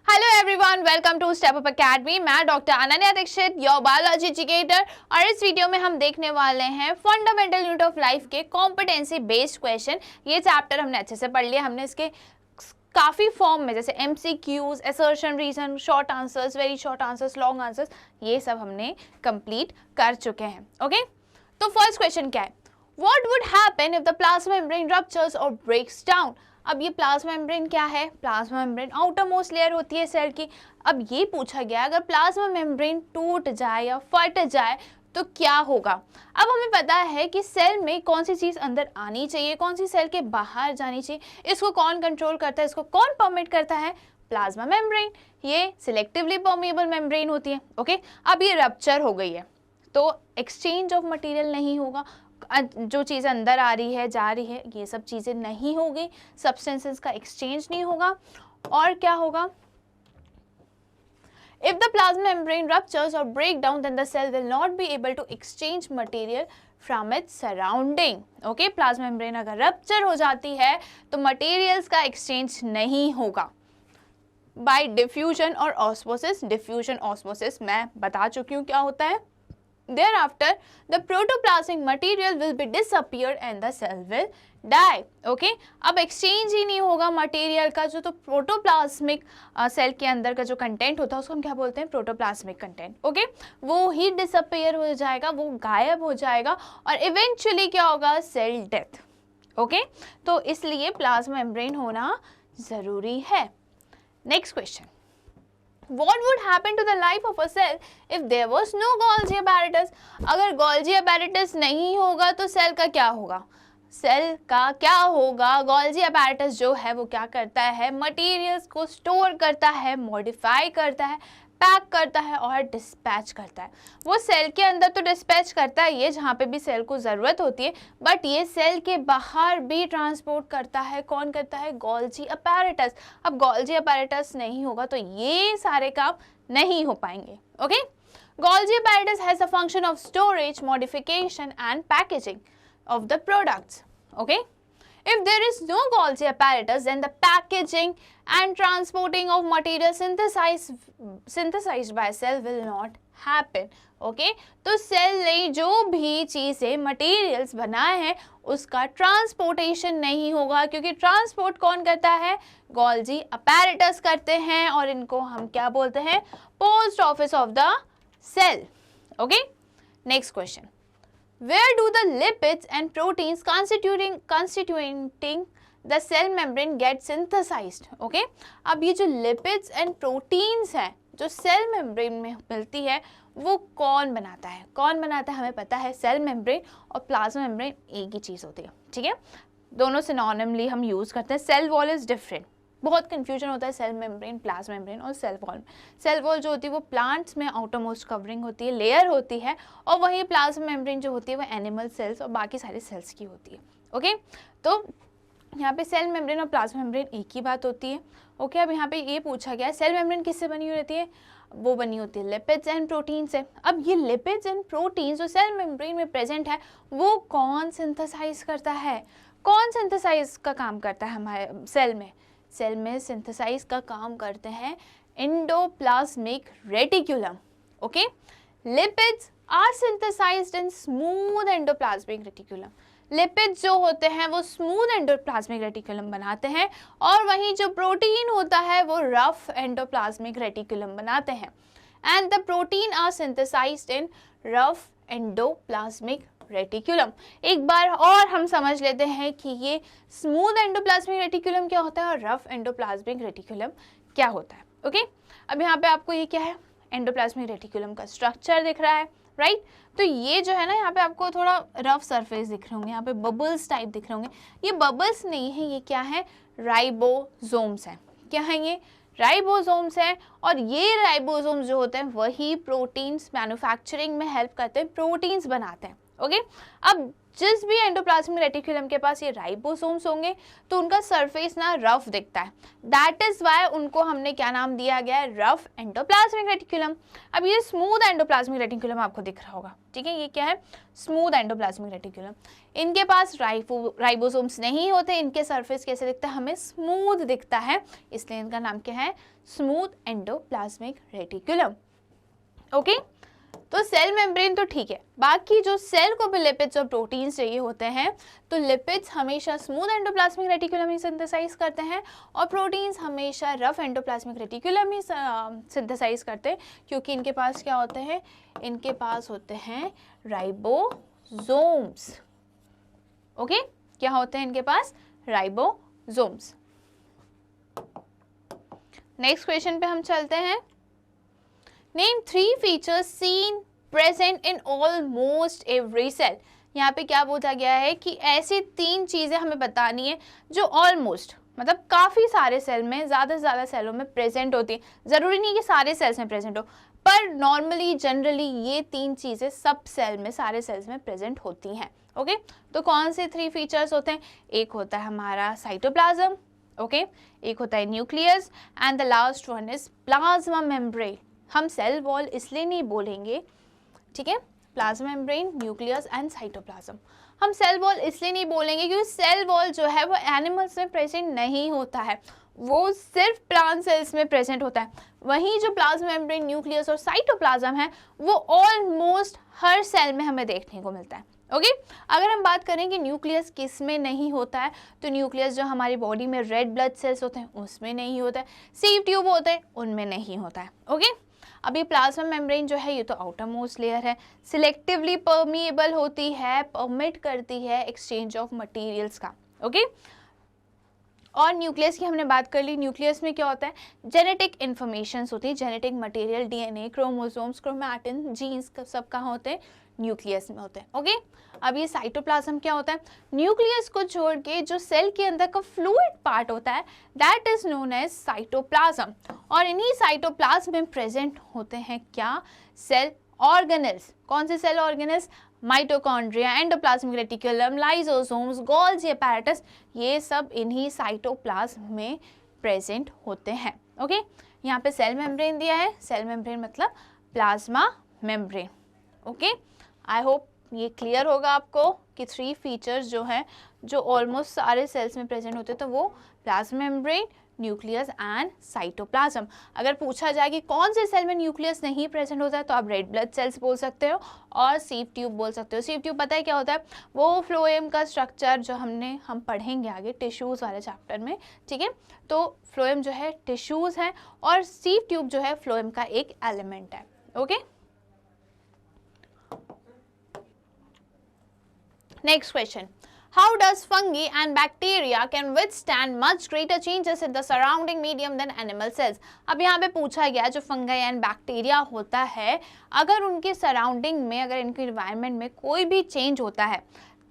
Hello everyone, welcome to Step Up Academy. मैं doctor Ananya Dikshit, your biology educator. और इस video में हम देखने वाले हैं फंडामेंटल यूनिट ऑफ लाइफ के कॉम्पिटेंसी बेस्ड क्वेश्चन। ये चैप्टर हमने अच्छे से पढ़ लिया। हमने इसके काफ़ी फॉर्म में जैसे MCQs, assertion, reason, short answers, very short answers, long answers, ये सब हमने कंप्लीट कर चुके हैं। ओके, तो फर्स्ट क्वेश्चन क्या है? What would happen if the plasma membrane ruptures or breaks down? अब ये प्लाज्मा मेम्ब्रेन क्या है? Plasma membrane outer most layer होती है सेल की। अब ये पूछा गया अगर प्लाज्मा मेम्ब्रेन टूट जाए या फट जाए तो क्या होगा। अब हमें पता है कि सेल में कौन सी चीज़ अंदर आनी चाहिए, कौन सी सेल के बाहर जानी चाहिए, इसको कौन कंट्रोल करता है, इसको कौन परमिट करता है? Plasma membrane. ये सिलेक्टिवली परमिएबल मेम्ब्रेन होती है। ओके, अब ये रप्चर हो गई है तो एक्सचेंज ऑफ मटेरियल नहीं होगा। जो चीज़ अंदर आ रही है, जा रही है, ये सब चीज़ें नहीं होगी, सब्सटेंसेस का एक्सचेंज नहीं होगा। और क्या होगा? If the plasma membrane ruptures or break down, then the cell will not be able to exchange material from its surrounding. Okay, plasma membrane अगर rupture हो जाती है तो materials का exchange नहीं होगा। By diffusion और osmosis, diffusion osmosis मैं बता चुकी हूँ क्या होता है। Thereafter, the protoplasmic material will be disappeared and the cell will die. Okay? अब एक्सचेंज ही नहीं होगा मटेरियल का। जो तो प्रोटोप्लाज्मिक सेल के अंदर का जो कंटेंट होता है उसको हम क्या बोलते हैं? Protoplasmic content. ओके, वो ही डिसअपियर हो जाएगा, वो गायब हो जाएगा और इवेंचुअली क्या होगा? Cell death. ओके, तो इसलिए प्लाज्मा मेम्ब्रेन होना जरूरी है। Next question, What would happen to the life of a cell if there was no Golgi apparatus? अगर Golgi apparatus नहीं होगा तो सेल का क्या होगा? सेल का क्या होगा? Golgi apparatus जो है वो क्या करता है? मटेरियल्स को स्टोर करता है, मॉडिफाई करता है, पैक करता है और डिस्पैच करता है। वो सेल के अंदर तो डिस्पैच करता है, ये जहाँ पे भी सेल को ज़रूरत होती है, बट ये सेल के बाहर भी ट्रांसपोर्ट करता है। कौन करता है? Golgi apparatus। अब Golgi apparatus नहीं होगा तो ये सारे काम नहीं हो पाएंगे। Okay, Golgi apparatus has a function of storage, modification and packaging of the products. Okay, if there is no Golgi apparatus, then the packaging and transporting of material synthesized by cell will not happen. Okay, तो cell ने जो भी चीज़ें materials बनाए हैं उसका transportation नहीं होगा, क्योंकि ट्रांसपोर्ट कौन करता है? Golgi apparatus करते हैं और इनको हम क्या बोलते हैं? Post office of the cell. Okay, next question, where do the lipids and proteins constituting the cell membrane get synthesized? Okay, अब ये जो lipids and proteins हैं जो सेल मेम्ब्रेन में मिलती है वो कौन बनाता है? कौन बनाता है? हमें पता है सेल मेम्ब्रेन और प्लाज्मा मेम्ब्रेन एक ही चीज़ होती है। ठीक है, दोनों सिनोनिमली हम यूज़ करते हैं। Cell wall is different. बहुत कन्फ्यूजन होता है सेल मेम्ब्रेन, प्लाज्मा मेम्ब्रेन और सेल वॉल में। सेल वॉल जो होती है वो प्लांट्स में आउटर मोस्ट कवरिंग होती है, लेयर होती है, और वही प्लाज्मा मेम्ब्रेन जो होती है वो एनिमल सेल्स और बाकी सारे सेल्स की होती है। ओके, तो यहाँ पे सेल मेम्ब्रेन और प्लाज्मा मेम्ब्रेन एक ही बात होती है। ओके, अब यहाँ पे ये पूछा गया है सेल मेम्ब्रेन किससे बनी हुई रहती है? वो बनी होती है लिपिड्स एंड प्रोटीन से। अब ये लिपिड्स एंड प्रोटीन जो सेल मेम्ब्रेन में प्रेजेंट है वो कौन सिंथेसाइज करता है? कौन सिंथेसाइज का काम करता है हमारे सेल में? सेल में सिंथेसाइज का काम करते हैं endoplasmic reticulum. Okay, lipids are synthesized in smooth endoplasmic reticulum. Lipids जो होते हैं वो स्मूथ एंडोप्लाज्मिक रेटिकुलम बनाते हैं और वहीं जो प्रोटीन होता है वो रफ एंडोप्लाज्मिक रेटिकुलम बनाते हैं। And the protein are synthesized in rough endoplasmic reticulum. एक बार और हम समझ लेते हैं कि ये स्मूथ एंडोप्लाज्मिक रेटिकुलम क्या होता है और रफ एंडोप्लाज्मिक रेटिकुलम क्या होता है। ओके, अब यहाँ पे आपको ये क्या है? एंडोप्लाज्मिक रेटिकुलम का स्ट्रक्चर दिख रहा है, राइट? तो ये जो है ना, यहाँ पे आपको थोड़ा रफ सरफेस दिख रहे होंगे, यहाँ पे बबल्स टाइप दिख रहे होंगे। ये बबल्स नहीं है, ये क्या है? राइबोसोम्स है। क्या है ये? राइबोसोम्स हैं। और ये राइबोसोम्स जो होते हैं वही प्रोटीन्स मैन्युफैक्चरिंग में हेल्प करते हैं, प्रोटीन्स बनाते हैं। ओके, अब जिस भी एंडोप्लाज्मिक रेटिकुलम के पास ये राइबोसोम्स होंगे तो उनका सरफेस ना रफ दिखता है, दैट इज वाई उनको हमने क्या नाम दिया गया है, रफ एंडोप्लाज्मिक रेटिकुलम। अब ये स्मूथ एंडोप्लाज्मिक रेटिकुलम आपको दिख रहा होगा, ठीक है, ये क्या है, स्मूथ एंडोप्लाज्मिक रेटिकुलम। इनके पास राइबोसोम्स नहीं होते, इनके सरफेस कैसे दिखता है, हमें स्मूथ दिखता है, इसलिए इनका नाम क्या है, स्मूथ एंडोप्लाज्मिक रेटिकुलम। ओके, तो सेल मेम्ब्रेन तो ठीक है, बाकी जो सेल को भी लिपिड्स और प्रोटीन्स चाहिए होते हैं, तो लिपिड्स हमेशा स्मूथ एंडोप्लाज्मिक रेटिकुलम ही सिंथेसाइज करते हैं और प्रोटीन्स हमेशा रफ एंडोप्लाज्मिक रेटिकुलम ही सिंथेसाइज करते हैं, क्योंकि इनके पास क्या होते हैं, इनके पास होते हैं राइबोसोम्स। ओके, क्या होते हैं इनके पास, राइबोसोम्स। नेक्स्ट क्वेश्चन पे हम चलते हैं। Name 3 features seen present in almost every cell. यहाँ पे क्या बोला गया है कि ऐसी 3 चीजें हमें बतानी है जो ऑलमोस्ट मतलब काफी सारे सेल में, ज्यादा से ज्यादा सेलों में प्रेजेंट होती है। जरूरी नहीं कि सारे सेल्स में प्रेजेंट हो, पर नॉर्मली जनरली ये 3 चीजें सब सेल में, सारे सेल्स में प्रेजेंट होती हैं। ओके, तो कौन से 3 फीचर्स होते हैं, एक होता है हमारा साइटोप्लाज्म, ओके, एक होता है nucleus and the last one is plasma membrane. हम सेल वॉल इसलिए नहीं बोलेंगे, ठीक है, plasma membrane, nucleus and cytoplasm. हम सेल वॉल इसलिए नहीं बोलेंगे क्योंकि सेल वॉल जो है वो एनिमल्स में प्रेजेंट नहीं होता है, वो सिर्फ प्लांट सेल्स में प्रेजेंट होता है। वहीं जो प्लाज्मा मेम्ब्रेन, न्यूक्लियस और साइटोप्लाज्म है वो ऑलमोस्ट हर सेल में हमें देखने को मिलता है। ओके, अगर हम बात करें कि न्यूक्लियस किस में नहीं होता है, तो न्यूक्लियस जो हमारी बॉडी में रेड ब्लड सेल्स होते हैं उसमें नहीं होता है, सीव ट्यूब होते हैं उनमें नहीं होता है। ओके, अभी प्लाज्मा मेम्ब्रेन जो है ये तो आउटर मोस्ट लेयर है, सिलेक्टिवली परमिएबल होती है, परमिट करती है एक्सचेंज ऑफ मटेरियल्स का। ओके, और न्यूक्लियस की हमने बात कर ली, न्यूक्लियस में क्या होता है, जेनेटिक इन्फॉर्मेशन होती है, genetic material, DNA, chromosomes, chromatin, genes सब कहाँ होते हैं, न्यूक्लियस में होते हैं। ओके, अब ये साइटोप्लाज्म क्या होता है, न्यूक्लियस को छोड़ के जो सेल के अंदर का फ्लूइड पार्ट होता है that is known as cytoplasm, और इन्हीं साइटोप्लाज्म में प्रेजेंट होते हैं क्या, सेल ऑर्गेनेल्स। कौन से cell organelles, mitochondria, endoplasmic reticulum, lysosomes, Golgi apparatus, ये सब इन्हीं साइटोप्लाज्म में प्रेजेंट होते हैं। ओके, यहाँ पे सेल मेम्ब्रेन दिया है, सेल मेम्ब्रेन मतलब plasma membrane. Okay, I hope ये क्लियर होगा आपको कि 3 फीचर्स जो हैं जो ऑलमोस्ट सारे सेल्स में प्रेजेंट होते हैं, तो वो plasma membrane, nucleus and cytoplasm. अगर पूछा जाए कि कौन से सेल में न्यूक्लियस नहीं प्रेजेंट होता है, तो आप रेड ब्लड सेल्स बोल सकते हो और सीव ट्यूब बोल सकते हो। सीव ट्यूब पता है क्या होता है, वो फ्लोएम का स्ट्रक्चर जो हम पढ़ेंगे आगे टिश्यूज़ वाले चैप्टर में, ठीक है, तो फ्लोएम जो है टिश्यूज़ है और सीव ट्यूब जो है फ्लोएम का एक एलिमेंट है। Okay, next question, how does fungi and bacteria can withstand much greater changes in the surrounding medium than animal cells। अब यहाँ पे पूछा गया जो फंगाई एंड बैक्टीरिया होता है, अगर उनके सराउंडिंग में, अगर इनके इन्वायरमेंट में कोई भी चेंज होता है,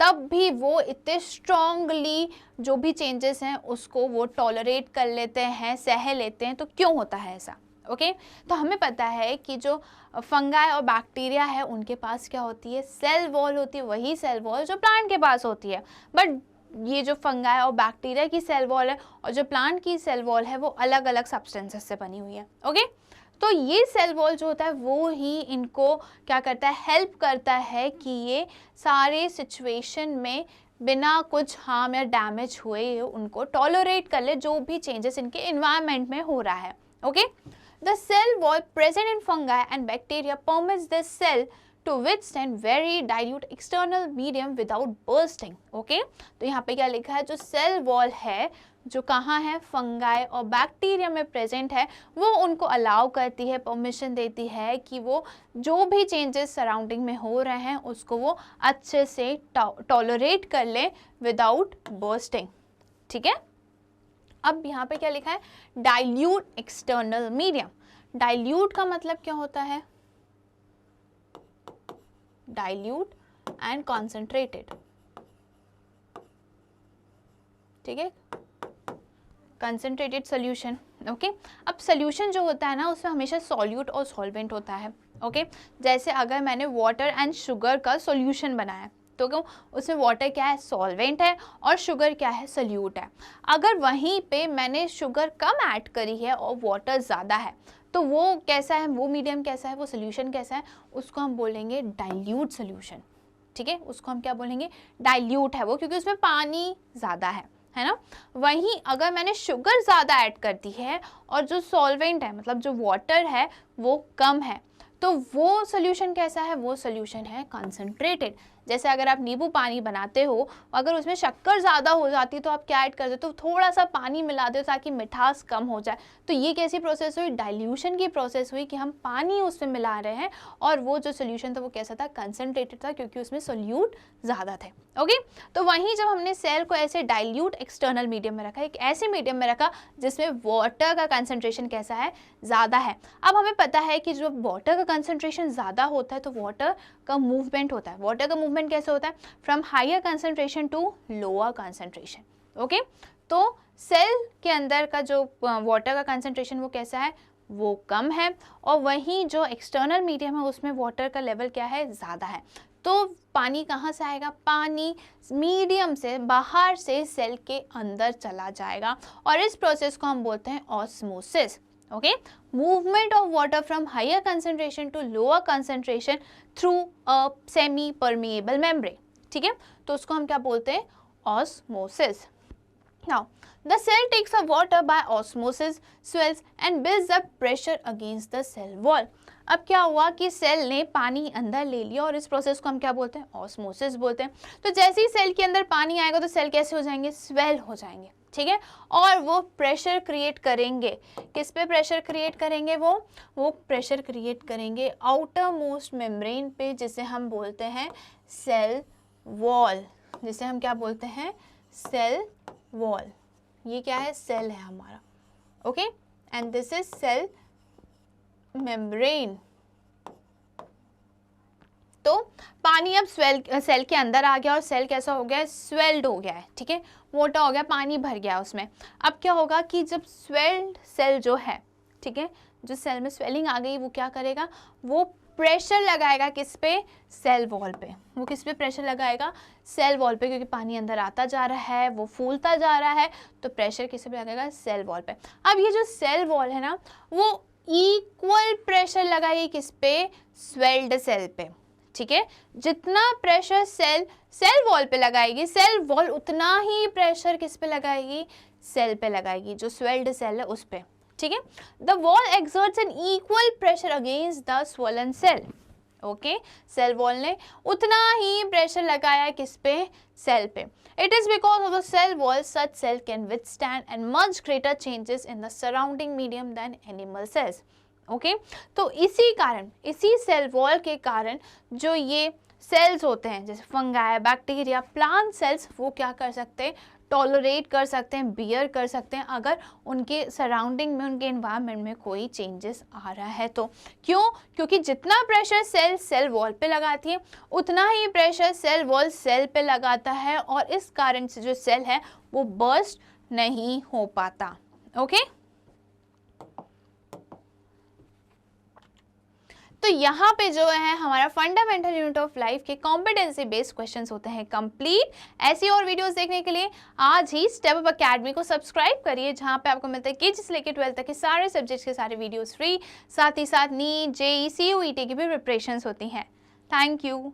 तब भी वो इतने स्ट्रॉन्गली जो भी चेंजेस हैं उसको वो टॉलरेट कर लेते हैं, सह लेते हैं। तो क्यों होता है ऐसा? ओके, तो हमें पता है कि जो फंगाई और बैक्टीरिया है उनके पास क्या होती है, सेल वॉल होती है, वही सेल वॉल जो प्लांट के पास होती है। बट ये जो फंगाई और बैक्टीरिया की सेल वॉल है और जो प्लांट की सेल वॉल है वो अलग अलग सब्सटेंसेस से बनी हुई है। ओके, तो ये सेल वॉल जो होता है वो ही इनको क्या करता है, हेल्प करता है कि ये सारे सिचुएशन में बिना कुछ हार्म या डैमेज हुए उनको टॉलरेट कर ले जो भी चेंजेस इनके इन्वायरमेंट में हो रहा है। Okay, the cell wall present in fungi and bacteria permits the cell to withstand very dilute external medium without bursting। Okay, तो यहाँ पे क्या लिखा है, जो सेल वॉल है जो कहाँ है, फंगाई और बैक्टीरिया में प्रेजेंट है, वो उनको अलाउ करती है, परमिशन देती है कि वो जो भी चेंजेस सराउंडिंग में हो रहे हैं उसको वो अच्छे से टॉलरेट कर ले विदाउट बर्स्टिंग। ठीक है, अब यहाँ पे क्या लिखा है, डाइल्यूट एक्सटर्नल मीडियम। डाइल्यूट का मतलब क्या होता है, डाइल्यूट एंड कॉन्सेंट्रेटेड। ठीक है, कंसंट्रेटेड सोल्यूशन। ओके, अब सोल्यूशन जो होता है ना उसमें हमेशा सॉल्यूट और सॉल्वेंट होता है। ओके, जैसे अगर मैंने वाटर एंड शुगर का सोल्यूशन बनाया तो क्यों, उसमें वाटर क्या है, सॉल्वेंट है, और शुगर क्या है, सल्यूट है। अगर वहीं पे मैंने शुगर कम ऐड करी है और वाटर ज़्यादा है, तो वो कैसा है, वो मीडियम कैसा है, वो सोल्यूशन कैसा है, उसको हम बोलेंगे डाइल्यूट सोल्यूशन। ठीक है, उसको हम क्या बोलेंगे, डाइल्यूट है वो, क्योंकि उसमें पानी ज़्यादा है ना। वहीं अगर मैंने शुगर ज़्यादा ऐड कर दी है और जो सॉल्वेंट है, मतलब जो वाटर है, वो कम है, तो वो सोल्यूशन कैसा है, वो सोल्यूशन है कंसंट्रेटेड। जैसे अगर आप नींबू पानी बनाते हो, अगर उसमें शक्कर ज़्यादा हो जाती है तो आप क्या ऐड कर देते हो, थोड़ा सा पानी मिला दो ताकि मिठास कम हो जाए। तो ये कैसी प्रोसेस हुई, डाइल्यूशन की प्रोसेस हुई, कि हम पानी उसमें मिला रहे हैं और वो जो सोल्यूशन था वो कैसा था, कंसंट्रेटेड था, क्योंकि उसमें सोल्यूट ज़्यादा थे। ओके, तो वहीं जब हमने सेल को ऐसे डाइल्यूट एक्सटर्नल मीडियम में रखा, एक ऐसे मीडियम में रखा जिसमें वाटर का कंसंट्रेशन कैसा है, ज़्यादा है। अब हमें पता है कि जब वाटर का कंसंट्रेशन ज़्यादा होता है तो वाटर का मूवमेंट होता है। वाटर का मूवमेंट कैसे होता है, from higher concentration to lower concentration. Okay, तो सेल के अंदर का जो वाटर का कंसंट्रेशन वो कैसा है, वो कम है, और वहीं जो एक्सटर्नल मीडियम है उसमें वाटर का लेवल क्या है, ज़्यादा है। तो पानी कहाँ से आएगा, पानी मीडियम से बाहर से सेल के अंदर चला जाएगा, और इस प्रोसेस को हम बोलते हैं osmosis. Okay, movement of water from higher concentration to lower concentration through a semi permeable membrane. ठीक है, तो उसको हम क्या बोलते हैं, osmosis. Now the cell takes up water by osmosis, swells and builds up pressure against the cell wall. अब क्या हुआ कि सेल ने पानी अंदर ले लिया, और इस प्रोसेस को हम क्या बोलते हैं, ऑस्मोसिस बोलते हैं। तो जैसे ही सेल के अंदर पानी आएगा तो सेल कैसे हो जाएंगे, स्वेल हो जाएंगे। ठीक है, और वो प्रेशर क्रिएट करेंगे, किस पे प्रेशर क्रिएट करेंगे, वो प्रेशर क्रिएट करेंगे आउटर मोस्ट मेम्ब्रेन पे, जिसे हम बोलते हैं सेल वॉल, जिसे हम क्या बोलते हैं, सेल वॉल। ये क्या है, सेल है हमारा। Okay, and this is cell membrane. तो पानी अब सेल के अंदर आ गया और सेल कैसा हो गया, स्वेल्ड हो गया है। ठीक है, मोटा हो गया, पानी भर गया उसमें। अब क्या होगा कि जब स्वेल्ड सेल जो है, ठीक है, जो सेल में स्वेलिंग आ गई, वो क्या करेगा, वो प्रेशर लगाएगा किस पे, सेल वॉल पे। वो किस पे प्रेशर लगाएगा, सेल वॉल पे, क्योंकि पानी अंदर आता जा रहा है, वो फूलता जा रहा है, तो प्रेशर किस पे लगाएगा, सेल वॉल पे। अब ये जो सेल वॉल है ना, वो इक्वल प्रेशर लगाएगी किस पे, स्वेल्ड सेल पे। ठीक है, जितना प्रेशर सेल वॉल पे लगाएगी, सेल वॉल उतना ही प्रेशर किस पे लगाएगी, सेल पे लगाएगी, जो स्वेल्ड सेल है उस पे। ठीक है, the wall exerts an equal pressure against the swollen cell. Okay, cell wall ने उतना ही प्रेशर लगाया किस पे, सेल पे। It is because of the cell wall such cell can withstand and much greater changes in the surrounding medium than animal cells. Okay, तो इसी कारण, इसी सेल वॉल के कारण जो ये सेल्स होते हैं, जैसे फंगाई, बैक्टीरिया, प्लांट सेल्स, वो क्या कर सकते हैं, टॉलरेट कर सकते हैं, बियर कर सकते हैं, अगर उनके सराउंडिंग में, उनके एनवायरनमेंट में कोई चेंजेस आ रहा है तो। क्यों, क्योंकि जितना प्रेशर सेल वॉल पे लगाती है, उतना ही प्रेशर सेल वॉल सेल पे लगाता है, और इस कारण से जो सेल है वो बर्स्ट नहीं हो पाता। ओके, तो यहाँ पे जो है हमारा फंडामेंटल यूनिट ऑफ लाइफ के कॉम्पिटेंसी बेस्ड क्वेश्चंस होते हैं कंप्लीट। ऐसी और वीडियोस देखने के लिए आज ही स्टेप अप अकेडमी को सब्सक्राइब करिए, जहाँ पे आपको मिलता है केजी से लेकर 12 तक के सारे सब्जेक्ट्स के सारे वीडियोस फ्री। साथ ही साथ नीट, जेईई, सीयूईटी की भी प्रिपरेशंस होती हैं। Thank you.